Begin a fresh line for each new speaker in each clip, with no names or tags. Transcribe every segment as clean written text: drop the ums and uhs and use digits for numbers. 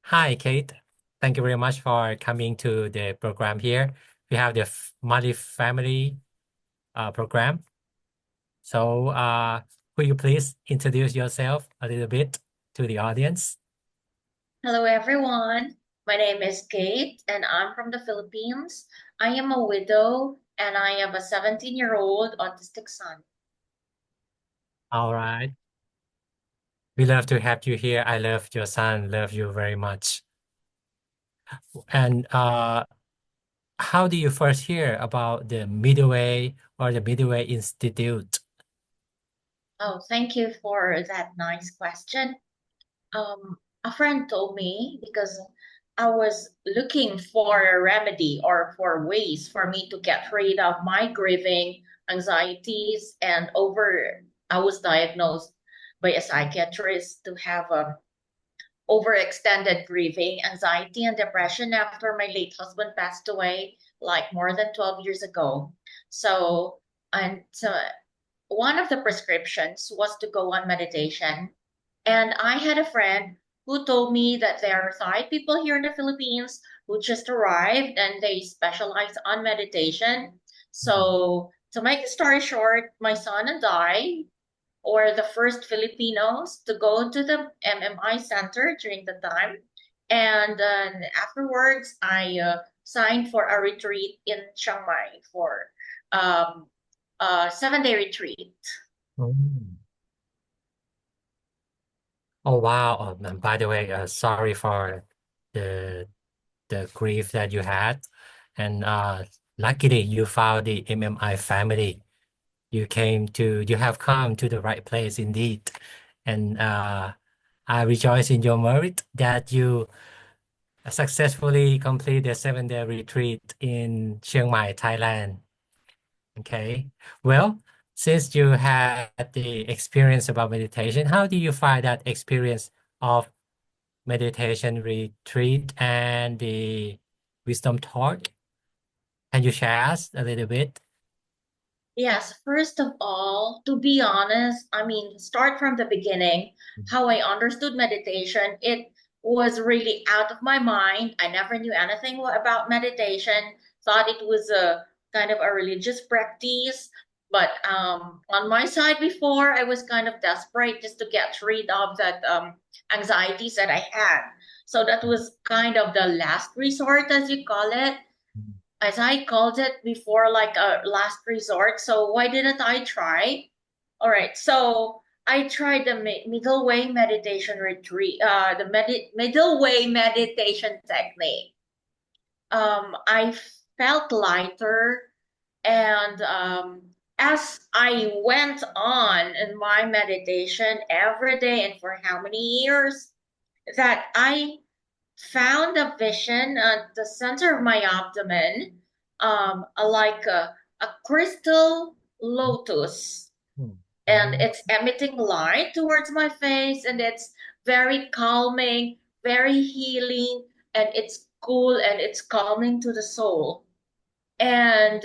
Hi, Kate. Thank you very much for coming to the program here. We have the multi-family program. So, could you please introduce yourself a little bit to the audience?
Hello, everyone. My name is Kate, and I'm from the Philippines. I am a widow, and I have a 17-year-old autistic son.
All right. We love to have you here. I love your son. Love you very much. And how do you first hear about the Midway or the Midway Institute?
Oh, thank you for that nice question. A friend told me because I was looking for a remedy or for ways for me to get rid of my grieving anxieties and I was diagnosed by a psychiatrist to have overextended grieving, anxiety, and depression after my late husband passed away like more than 12 years ago. So one of the prescriptions was to go on meditation. And I had a friend who told me that there are Thai people here in the Philippines who just arrived and they specialize on meditation. So, to make the story short, my son and I or the first Filipinos to go to the MMI center during the time. And afterwards, I signed for a retreat in Chiang Mai for um, a 7-day retreat.
Mm. Oh, wow. And by the way, sorry for the grief that you had. And luckily you found the MMI family. You have come to the right place indeed. And I rejoice in your merit that you successfully complete the 7-day retreat in Chiang Mai, Thailand. Okay. Well, since you had the experience about meditation, how do you find that experience of meditation retreat and the wisdom talk? Can you share us a little bit?
Yes, first of all, to be honest, I mean, start from the beginning, how I understood meditation, it was really out of my mind. I never knew anything about meditation, thought it was a kind of a religious practice. But on my side before, I was kind of desperate just to get rid of that anxieties that I had. So that was kind of the last resort, as you call it, as I called it before, like a last resort. So why didn't I try? All right. So I tried the middle way meditation retreat, middle way meditation technique. I felt lighter, and as I went on in my meditation every day and for how many years, that I found a vision at the center of my abdomen, like a crystal lotus, and
Mm.
it's emitting light towards my face, and it's very calming, very healing, and it's cool and it's calming to the soul. And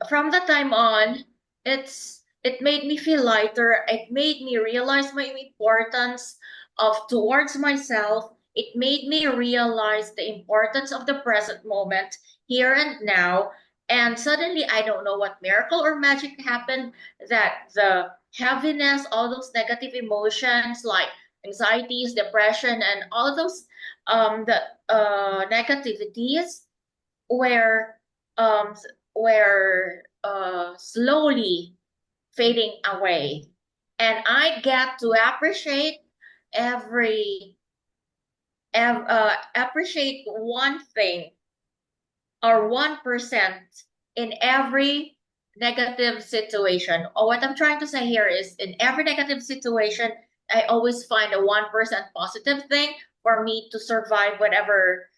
from that time on, it made me feel lighter. It made me realize my importance of towards myself. It made me realize the importance of the present moment, here and now. And suddenly, I don't know what miracle or magic happened, that the heaviness, all those negative emotions like anxieties, depression, and all those the negativities were um slowly fading away, and I get to every appreciate one thing or 1% in every negative situation. Or what I'm trying to say here is, in every negative situation, I always find a 1% positive thing for me to survive whatever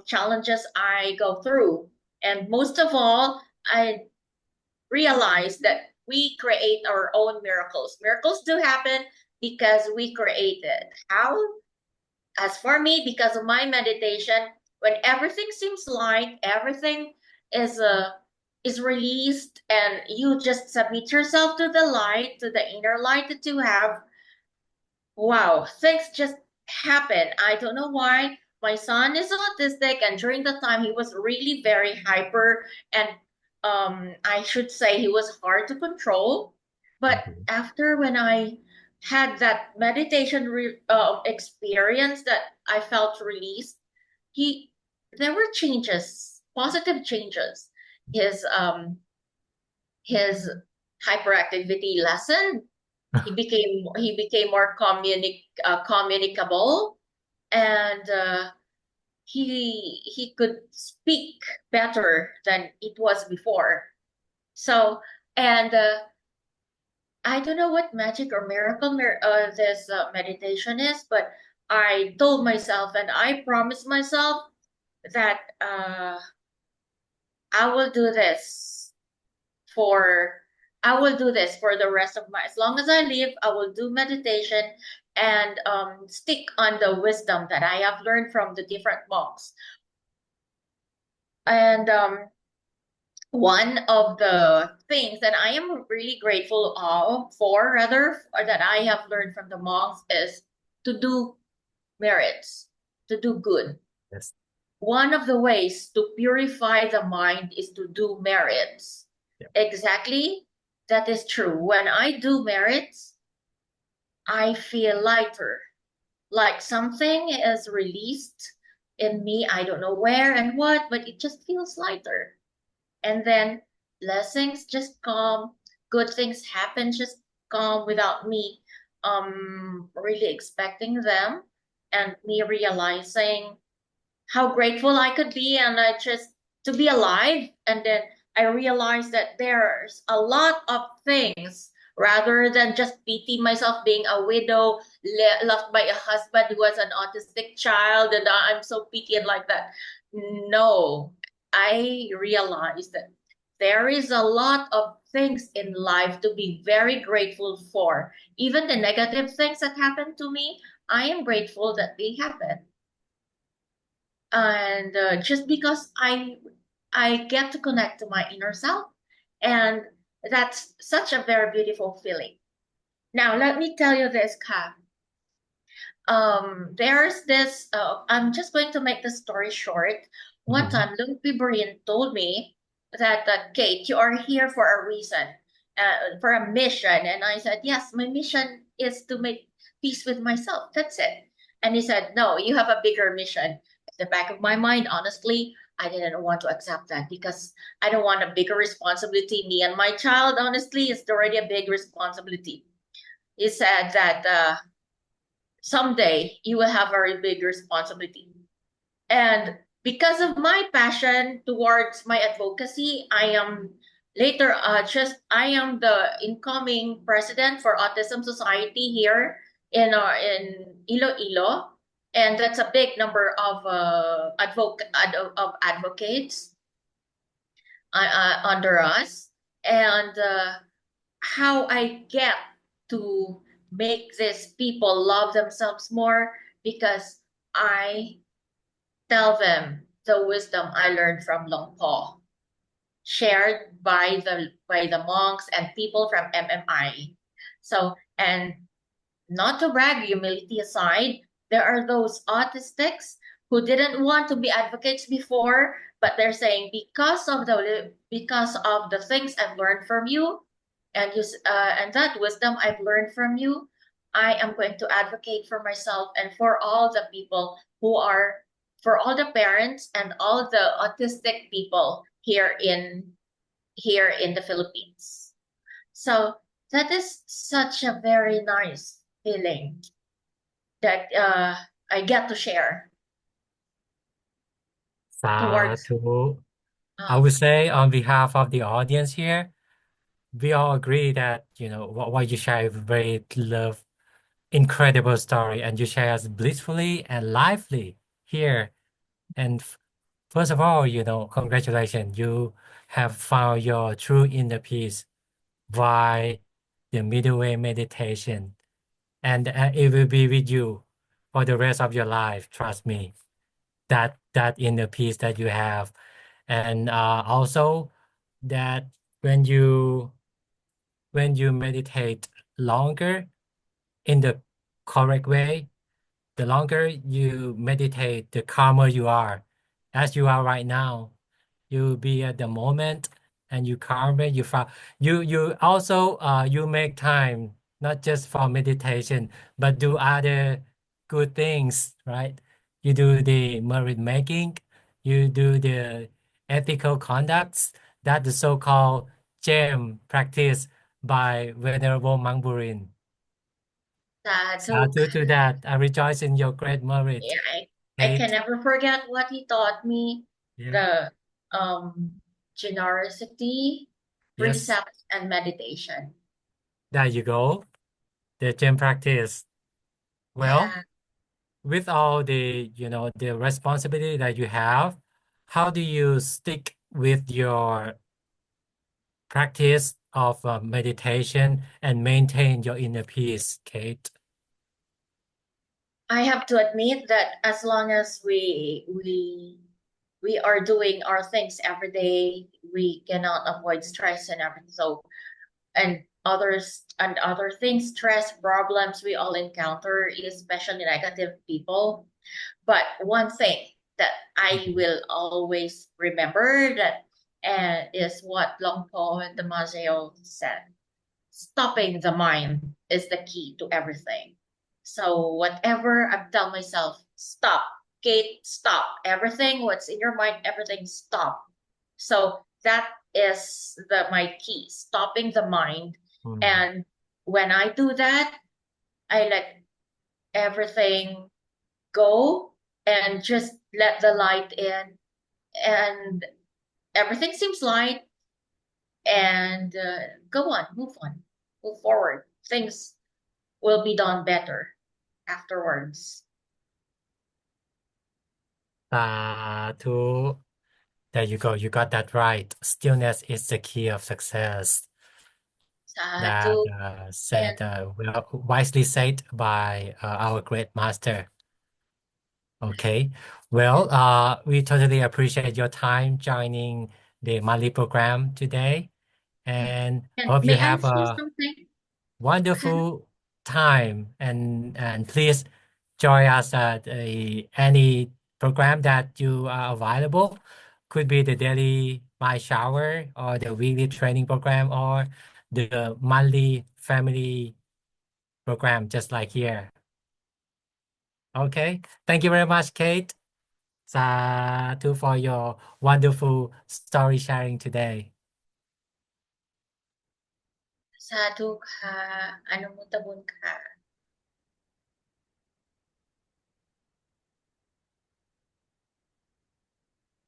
challenges I go through. And most of all, I realize that we create our own miracles. Miracles do happen because we create it. How? As for me, because of my meditation, when everything seems light, everything is is released, and you just submit yourself to the light, to the inner light that you have. Wow, things just happen. I don't know why. My son is autistic, and during the time he was really very hyper, and I should say he was hard to control. But
Mhm.
after when I had that meditation experience that I felt released, he there were changes, positive changes. His um his hyperactivity lessened. He became more communicable, and he could speak better than it was before. So, and I don't know what magic or miracle this meditation is, but I told myself and I promised myself that I will do this for I will do this for the rest of my as long as I live. I will do meditation and stick on the wisdom that I have learned from the different monks. And one of the things that I am really grateful for, rather, or that I have learned from the monks is to do merits, to do good.
Yes.
One of the ways to purify the mind is to do merits.
Yeah.
Exactly, that is true. When I do merits, I feel lighter, like something is released in me. I don't know where and what, but it just feels lighter. And then blessings just come, good things happen just come without me really expecting them, and me realizing how grateful I could be, and I just to be alive. And then I realized that there's a lot of things rather than just pity myself being a widow left by a husband who was an autistic child, and I'm so pitied like that. No, I realized that there is a lot of things in life to be very grateful for. Even the negative things that happen to me, I am grateful that they happen, and just because I get to connect to my inner self, and that's such a very beautiful feeling. Now let me tell you this, Ka. There's this. I'm just going to make the story short. One
Mhm.
time, Luke Biberin told me that Kate, you are here for a reason, for a mission, and I said, yes, my mission is to make peace with myself. That's it. And he said, no, you have a bigger mission. At the back of my mind, honestly, I didn't want to accept that because I don't want a bigger responsibility. Me and my child, honestly, is already a big responsibility. He said that someday you will have a very big responsibility. And because of my passion towards my advocacy, I am the incoming president for Autism Society here in Iloilo, and that's a big number of of advocates under us. And how I get to make these people love themselves more because I tell them the wisdom I learned from Long Paul, shared by the monks and people from MMI. So, and not to brag, humility aside, there are those autistics who didn't want to be advocates before, but they're saying because of the things I've learned from you, and that wisdom I've learned from you, I am going to advocate for myself and for all the people who are for all the parents and all the autistic people here in the Philippines. So that is such a very nice feeling that I get to share towards.
So I
Uh,
would say on behalf of the audience here, we all agree that, what you share is a very love, incredible story, and you share us blissfully and lively here. And first of all, congratulations, you have found your true inner peace by the middle way meditation, and it will be with you for the rest of your life. Trust me, that inner peace that you have, and also that when you when you meditate longer in the correct way, the longer you meditate, the calmer you are, as you are right now. You be at the moment and you calm it. You also you make time not just for meditation, but do other good things, right? You do the merit making, you do the ethical conducts, that the so-called gem practice by Venerable Monk Burin.
Sadhu.
Sadhu to that. I rejoice in your great merit,
Yeah, I can
Kate.
never forget what he taught me,
Yeah.
the generosity,
Yes.
precepts, and meditation.
There you go. The gem practice. Well,
Yeah,
with all the, the responsibility that you have, how do you stick with your practice of meditation and maintain your inner peace, Kate?
I have to admit that as long as we are doing our things every day, we cannot avoid stress and everything. So and other things, stress problems we all encounter, especially negative people. But one thing that I
Mhm.
will always remember that is what Longpo and Damasio said. Stopping the mind is the key to everything. So whatever I tell myself, stop, Kate, stop. Everything, what's in your mind, everything, stop. So that is my key, stopping the mind.
Mm.
And when I do that, I let everything go and just let the light in, and everything seems light, and go on, move forward. Things will be done better afterwards.
To there you go. You got that right. Stillness is the key of success. That
Sadhu. And
said, well, wisely said by our great master. Okay. Well, we totally appreciate your time joining the monthly program today, and
and
hope you
may I
have
say
a
something?
wonderful time. And please join us at any program that you are available. Could be the daily my shower or the weekly training program or the monthly family program, just like here. Okay. Thank you very much, Kate. Sadhu for your wonderful story sharing today.
Sadhu ka, ano mo tabon ka.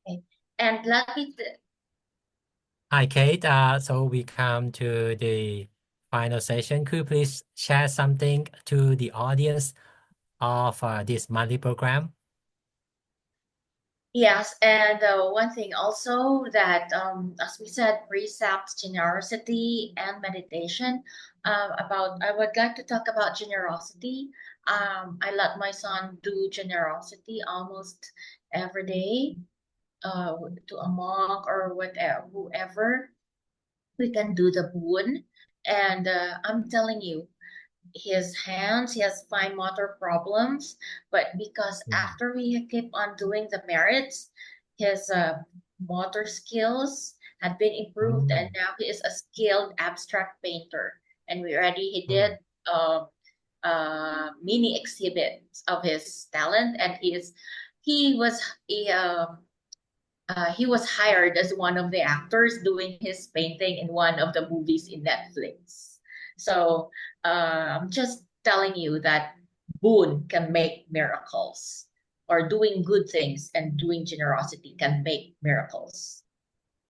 Okay. And lucky,
Hi, Kate. So we come to the final session. Could you please share something to the audience of this monthly program?
yes, and one thing also that, as we said, precepts, generosity, and meditation. I would like to talk about generosity. I let my son do generosity almost every day, uh, to a monk or whatever, whoever. We can do the boon, and I'm telling you, he has fine motor problems, but because
Mm,
after we keep on doing the merits, his motor skills had been improved, and
mm,
now he is a skilled abstract painter. And he
mm,
did mini exhibits of his talent, and he was he, um, he was hired as one of the actors doing his painting in one of the movies in Netflix. So I'm just telling you that boon can make miracles, or doing good things and doing generosity can make miracles.